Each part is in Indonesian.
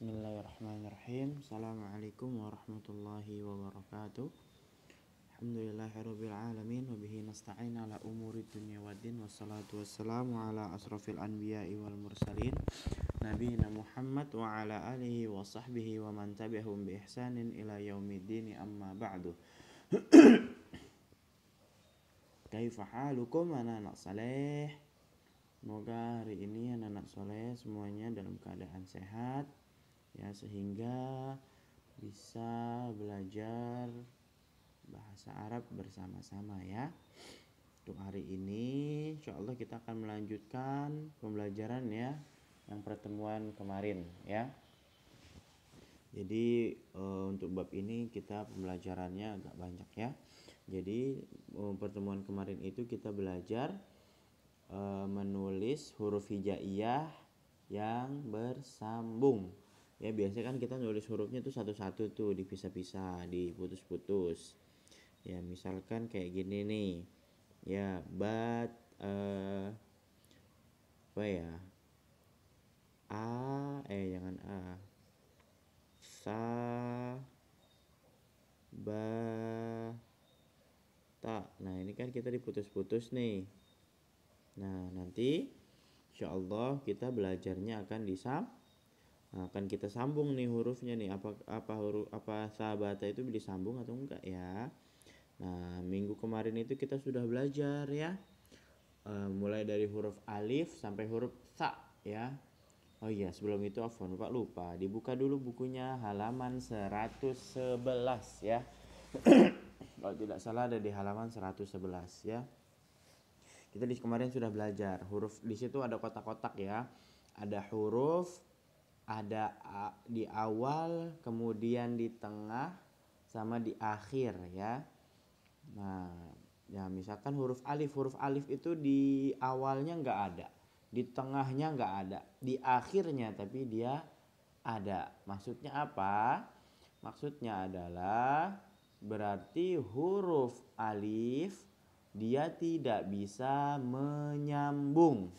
Bismillahirrahmanirrahim. Assalamualaikum warahmatullahi wabarakatuh. Alhamdulillahirabbil alamin wa bihi nasta'in ala umuri dunya waddin wassalatu wassalamu ala asrofil anbiya'i wal mursalin nabiyina Muhammad wa ala alihi wa sahbihi wa man tabi'ahum bi ihsanin ila yaumiddin, amma ba'du. Kaifa halukum anak-anak saleh? Semoga hari ini anak-anak soleh semuanya dalam keadaan sehat, ya, sehingga bisa belajar bahasa Arab bersama-sama, ya. Untuk hari ini insyaallah kita akan melanjutkan pembelajaran, ya, yang pertemuan kemarin, ya. Jadi untuk bab ini kita pembelajarannya agak banyak, ya. Jadi pertemuan kemarin itu kita belajar menulis huruf hijaiyah yang bersambung. Ya, biasanya kan kita nulis hurufnya tuh satu-satu tuh, dipisah-pisah, diputus-putus. Ya, misalkan kayak gini nih. Ya, apa ya? Jangan A. Sa ba ta. Nah, ini kan kita diputus-putus nih. Nah, nanti insyaallah kita belajarnya akan kita sambung nih hurufnya nih, apa sabata itu disambung atau enggak, ya. Nah, minggu kemarin itu kita sudah belajar, ya, mulai dari huruf alif sampai huruf sa, ya. Oh iya, sebelum itu afwan Pak, lupa dibuka dulu bukunya halaman 111, ya. Kalau tidak salah ada di halaman 111, ya. Kita kemarin sudah belajar huruf, di situ ada kotak-kotak, ya. Ada huruf, ada di awal, kemudian di tengah, sama di akhir, ya. Nah, ya, misalkan huruf alif itu di awalnya nggak ada, di tengahnya nggak ada, di akhirnya tapi dia ada. Maksudnya apa? Maksudnya adalah berarti huruf alif dia tidak bisa menyambung.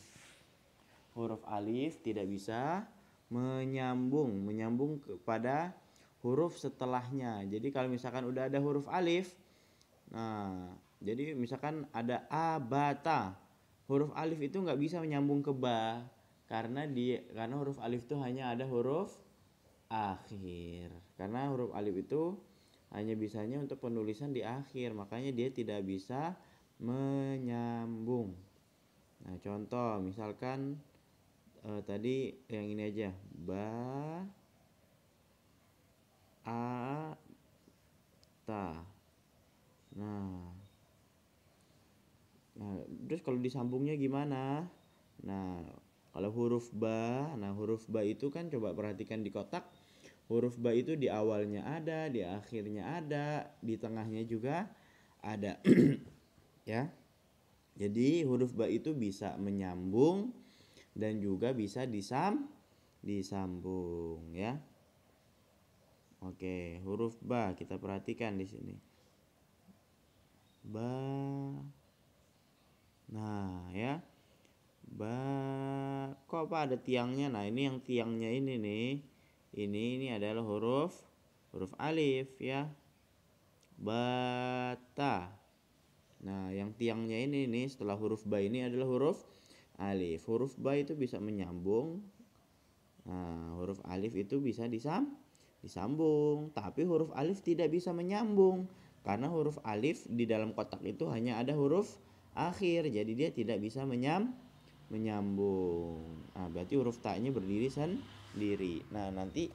Huruf alif tidak bisa menyambung kepada huruf setelahnya. Jadi kalau misalkan udah ada huruf alif, nah, jadi misalkan ada abata, huruf alif itu nggak bisa menyambung ke ba, karena huruf alif itu hanya ada huruf akhir. Karena huruf alif itu hanya bisanya untuk penulisan di akhir, makanya dia tidak bisa menyambung. Nah, contoh misalkan tadi yang ini aja, ba a ta. Nah, terus kalau disambungnya gimana? Nah, kalau huruf ba itu kan coba perhatikan di kotak. Huruf ba itu di awalnya ada, di akhirnya ada, di tengahnya juga ada. Ya. Jadi huruf ba itu bisa menyambung dan juga bisa disambung, ya. Oke, huruf ba kita perhatikan di sini. Ba. Nah, ya. Ba, kok apa ada tiangnya? Nah, ini yang tiangnya ini nih. Ini adalah huruf alif, ya. Bata. Nah, yang tiangnya ini nih setelah huruf ba ini adalah huruf alif. Huruf ba itu bisa menyambung. Nah, huruf alif itu bisa disambung, tapi huruf alif tidak bisa menyambung karena huruf alif di dalam kotak itu hanya ada huruf akhir. Jadi dia tidak bisa menyambung. Nah, berarti huruf ta-nya berdiri sendiri. Nah, nanti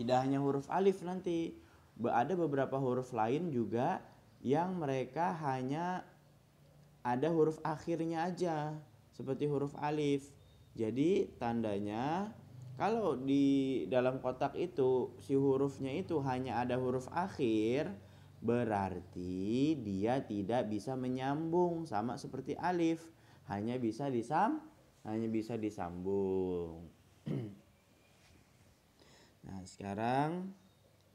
tidak hanya huruf alif, nanti ada beberapa huruf lain juga yang mereka hanya ada huruf akhirnya aja, seperti huruf alif. Jadi tandanya kalau di dalam kotak itu si hurufnya itu hanya ada huruf akhir, berarti dia tidak bisa menyambung, sama seperti alif, hanya bisa disambung. Nah, sekarang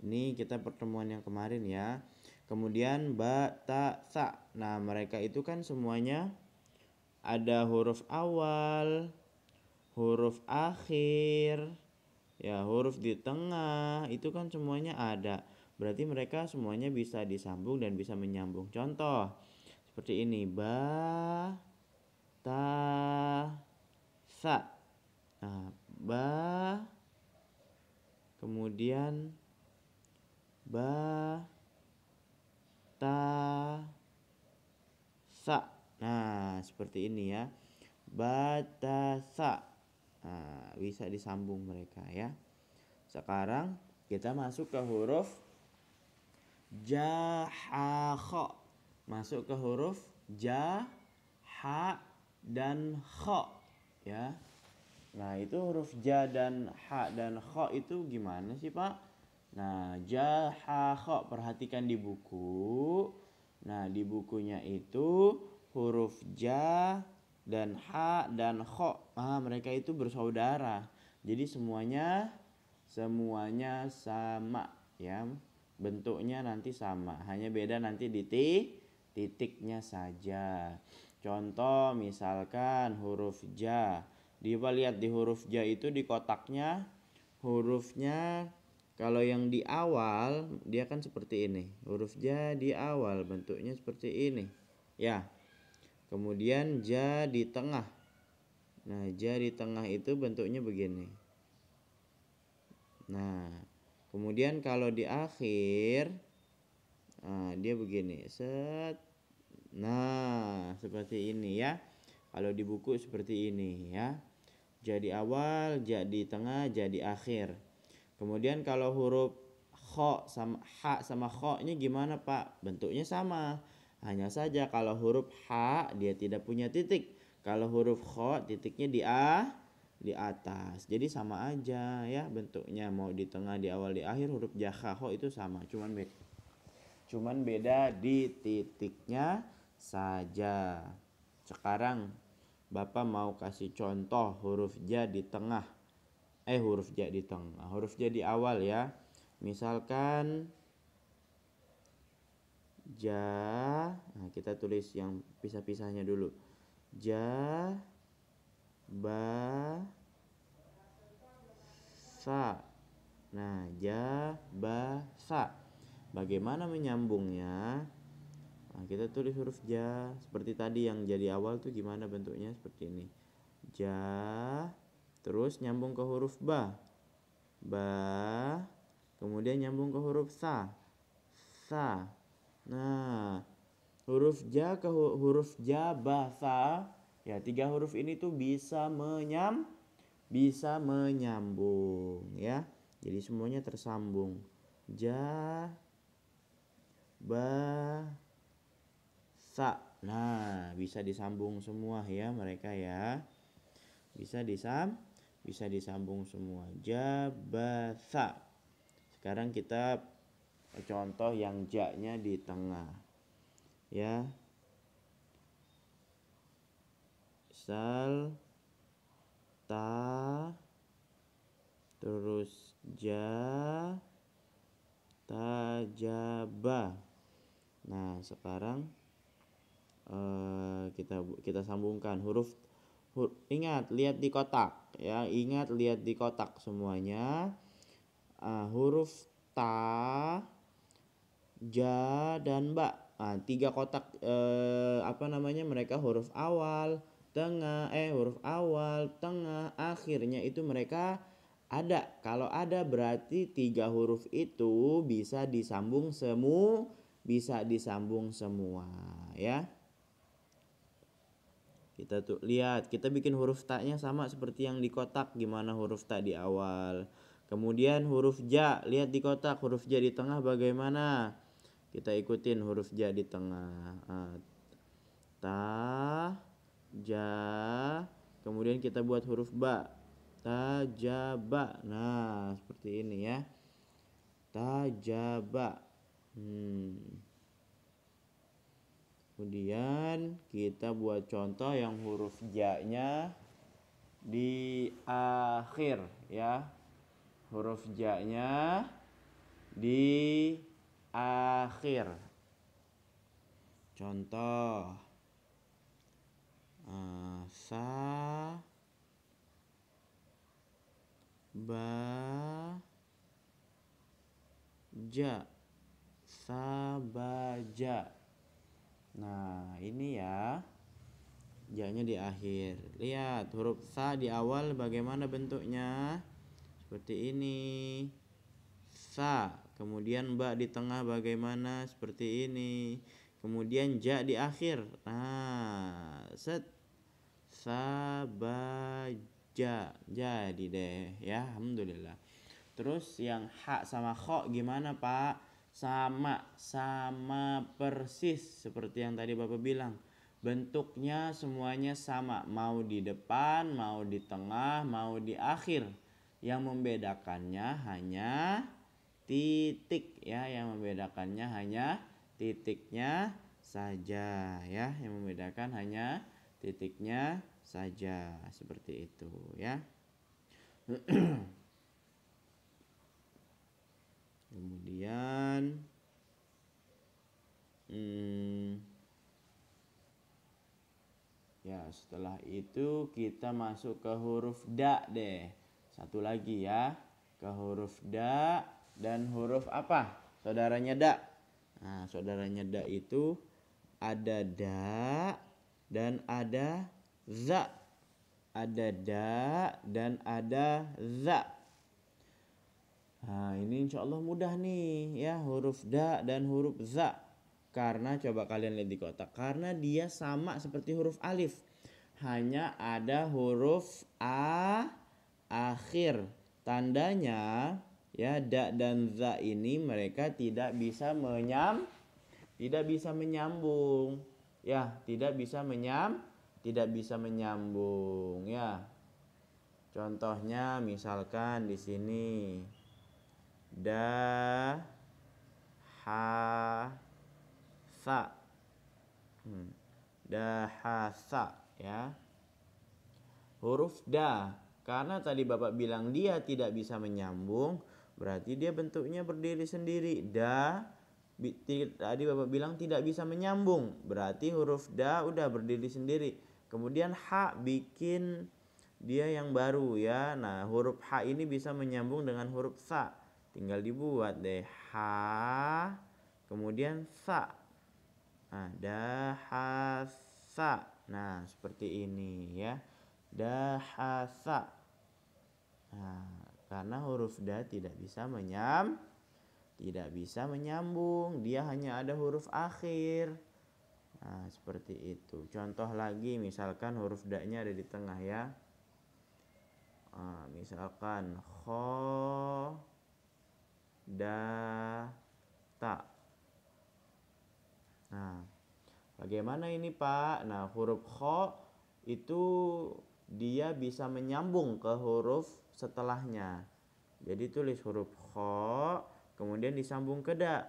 ini kita pertemuan yang kemarin, ya. Kemudian ba, ta, sa. Nah, mereka itu kan semuanya ada huruf awal, huruf akhir, Ya, huruf di tengah itu kan semuanya ada. Berarti mereka semuanya bisa disambung dan bisa menyambung. Contoh seperti ini, ba, ta, sa. Nah, ba, kemudian ba, ta, sa. Nah, seperti ini ya. Batasa. Nah, bisa disambung mereka ya. Sekarang kita masuk ke huruf ja, ha, kha. Masuk ke huruf ja, ha, dan kha ya. Nah, itu huruf ja dan ha dan kha itu gimana sih, Pak? Nah, ja, ha, kha, perhatikan di buku. Nah, di bukunya itu huruf ja dan ha dan kha. Mereka itu bersaudara. Jadi semuanya sama ya. Bentuknya nanti sama, hanya beda nanti di titiknya saja. Contoh misalkan huruf ja. Dia lihat di huruf ja itu di kotaknya hurufnya kalau yang di awal dia kan seperti ini. Huruf ja di awal bentuknya seperti ini. Ya. Kemudian ja di tengah. Nah, ja di tengah itu bentuknya begini. Nah, kemudian kalau di akhir dia begini. Set. Nah, seperti ini ya. Kalau di buku seperti ini ya. Jadi awal, jadi tengah, jadi akhir. Kemudian kalau huruf kha sama ha sama kha-nya gimana, Pak? Bentuknya sama. Hanya saja kalau huruf ha dia tidak punya titik. Kalau huruf kha titiknya di atas. Jadi sama aja ya bentuknya, mau di tengah, di awal, di akhir huruf ja kha itu sama, cuman beda di titiknya saja. Sekarang Bapak mau kasih contoh huruf ja di tengah. Huruf ja di tengah. Huruf ja di awal ya. Misalkan ja. Nah, kita tulis yang pisah-pisahnya dulu. Ja, ba, sa. Nah, ja, ba, sa. Bagaimana menyambungnya? Nah, kita tulis huruf ja seperti tadi yang jadi awal tuh gimana bentuknya seperti ini. Ja, terus nyambung ke huruf ba. Ba, kemudian nyambung ke huruf sa. Sa. Nah, huruf ja ke huruf ja, ba, sa. Ya, 3 huruf ini tuh bisa menyambung ya. Jadi semuanya tersambung. Ja, ba, sa. Nah, bisa disambung semua ya mereka ya. Bisa disambung semua. Ja, ba, sa. Sekarang kita contoh yang ja-nya di tengah. Ya. Sal, ta, terus ja, ta, ja, ba. Nah, sekarang kita sambungkan ingat lihat di kotak ya, lihat di kotak semuanya. Huruf ta, ja, dan ba. 3 kotak mereka huruf awal, tengah, akhirnya itu mereka ada. Kalau ada berarti 3 huruf itu bisa disambung semua ya. Kita tuh lihat, kita bikin huruf ta-nya sama seperti yang di kotak. Gimana huruf ta di awal. Kemudian huruf ja, lihat di kotak huruf ja di tengah bagaimana. Kita ikutin huruf ja di tengah. Ta, ja, kemudian kita buat huruf ba. Ta, ja, ba. Nah, seperti ini ya. Ta, ja, ba. Kemudian kita buat contoh yang huruf ja-nya di akhir ya. Huruf ja-nya di akhir. Contoh sa, ba, Ja. Sabaja. Nah, ini ya. Ja-nya di akhir. Lihat, huruf sa di awal bagaimana bentuknya? Seperti ini. Sa. Kemudian ba di tengah bagaimana? Seperti ini. Kemudian ja di akhir. Nah, set. Sabaja. Jadi deh ya, alhamdulillah. Terus yang ha sama kho gimana Pak? Sama persis seperti yang tadi Bapak bilang. Bentuknya semuanya sama, mau di depan, mau di tengah, mau di akhir. Yang membedakannya hanya titik ya, yang membedakannya hanya titiknya saja ya, yang membedakan hanya titiknya saja, seperti itu ya. Kemudian ya, setelah itu kita masuk ke huruf da deh. Satu lagi ya, ke huruf da dan huruf apa? Saudaranya da. Nah, saudaranya da itu ada da dan ada za. Ada da dan ada za. Nah, ini insya Allah mudah nih ya, huruf da dan huruf za. Karena coba kalian lihat di kotak, karena dia sama seperti huruf alif. Hanya ada huruf a akhir. Tandanya ya, da dan za ini mereka tidak bisa menyambung. Ya, tidak bisa menyambung ya. Contohnya misalkan di sini da ha sa. Dahasa ya. Huruf da, karena tadi Bapak bilang dia tidak bisa menyambung, berarti dia bentuknya berdiri sendiri. Da, tadi Bapak bilang tidak bisa menyambung, berarti huruf da udah berdiri sendiri. Kemudian ha bikin dia yang baru ya. Nah, huruf ha ini bisa menyambung dengan huruf sa. Tinggal dibuat deh, ha kemudian sa. Nah, dahasa. Nah, seperti ini ya. Dahasa. Nah, karena huruf da tidak bisa menyambung, dia hanya ada huruf akhir. Nah, seperti itu. Contoh lagi, misalkan huruf da-nya ada di tengah ya. Nah, misalkan kho da ta. Nah, bagaimana ini Pak? Nah, huruf kho itu dia bisa menyambung ke huruf setelahnya. Jadi tulis huruf kho, kemudian disambung ke da.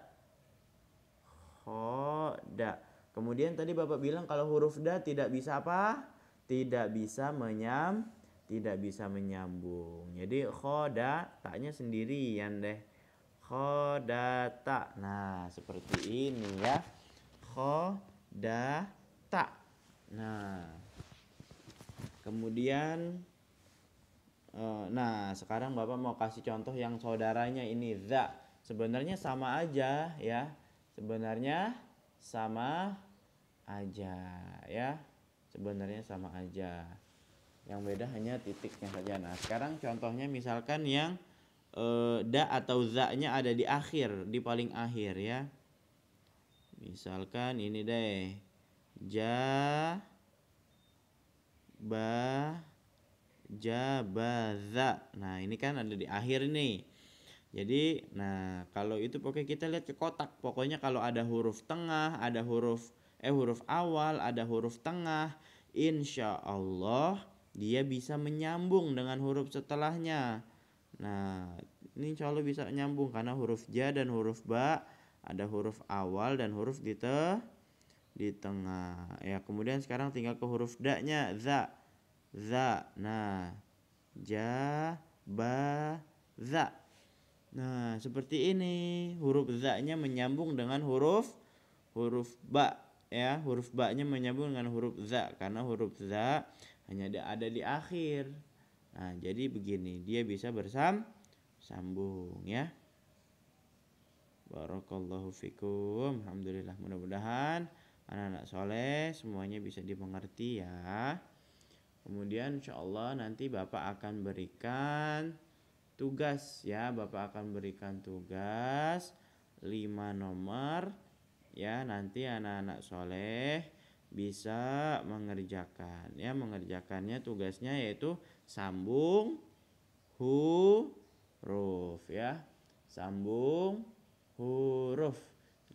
Kho da. Kemudian tadi Bapak bilang kalau huruf da tidak bisa apa? Tidak bisa menyambung. Jadi kho da, taknya sendirian deh. Kho da ta. Nah, seperti ini ya. Kho da ta. Nah, kemudian nah sekarang Bapak mau kasih contoh yang saudaranya ini za. Sebenarnya sama aja ya. Sebenarnya sama aja ya. Sebenarnya sama aja. Yang beda hanya titiknya saja. Nah, sekarang contohnya misalkan yang da atau za-nya ada di akhir, di paling akhir ya. Misalkan ini deh, ja ba za. Nah, ini kan ada di akhir nih. Jadi, nah kalau itu pokoknya kita lihat ke kotak. Pokoknya kalau ada huruf tengah, ada huruf awal, ada huruf tengah, insya Allah dia bisa menyambung dengan huruf setelahnya. Nah, ini insya Allah bisa nyambung karena huruf ja dan huruf ba ada huruf awal dan huruf di tengah. Ya, kemudian sekarang tinggal ke huruf da-nya, za. Nah, ja ba za. Nah, seperti ini. Huruf za-nya menyambung dengan huruf ba ya. Huruf ba-nya menyambung dengan huruf za karena huruf za hanya ada di akhir. Nah, jadi begini, dia bisa bersambung ya. Barakallahu fikum. Alhamdulillah, mudah-mudahan anak-anak soleh semuanya bisa dimengerti ya. Kemudian insya Allah nanti Bapak akan berikan tugas ya. Bapak akan berikan tugas 5 nomor ya. Nanti anak-anak soleh bisa mengerjakan ya. Mengerjakannya tugasnya yaitu sambung huruf ya. Sambung huruf.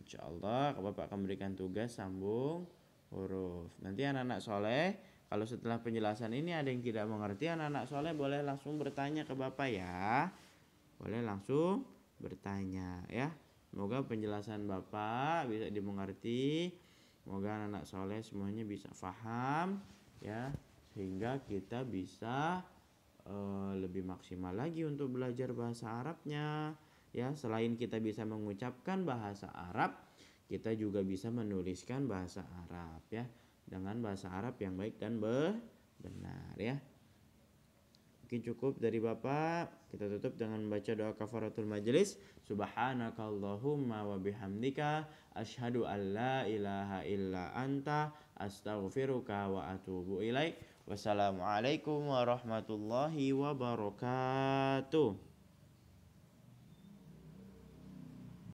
Insya Allah Bapak akan berikan tugas sambung huruf. Nanti anak-anak soleh, kalau setelah penjelasan ini ada yang tidak mengerti, anak-anak soleh boleh langsung bertanya ke Bapak ya. Boleh langsung bertanya ya. Semoga penjelasan Bapak bisa dimengerti. Semoga anak-anak soleh semuanya bisa paham ya. Sehingga kita bisa lebih maksimal lagi untuk belajar bahasa Arabnya ya. Selain kita bisa mengucapkan bahasa Arab, kita juga bisa menuliskan bahasa Arab ya, dengan bahasa Arab yang baik dan benar ya. Mungkin cukup dari Bapak. Kita tutup dengan membaca doa kafaratul majelis. Subhanakallahumma wa bihamdika asyhadu an la ilaha illa anta astaghfiruka wa atubu ilaik. Wassalamualaikum warahmatullahi wabarakatuh.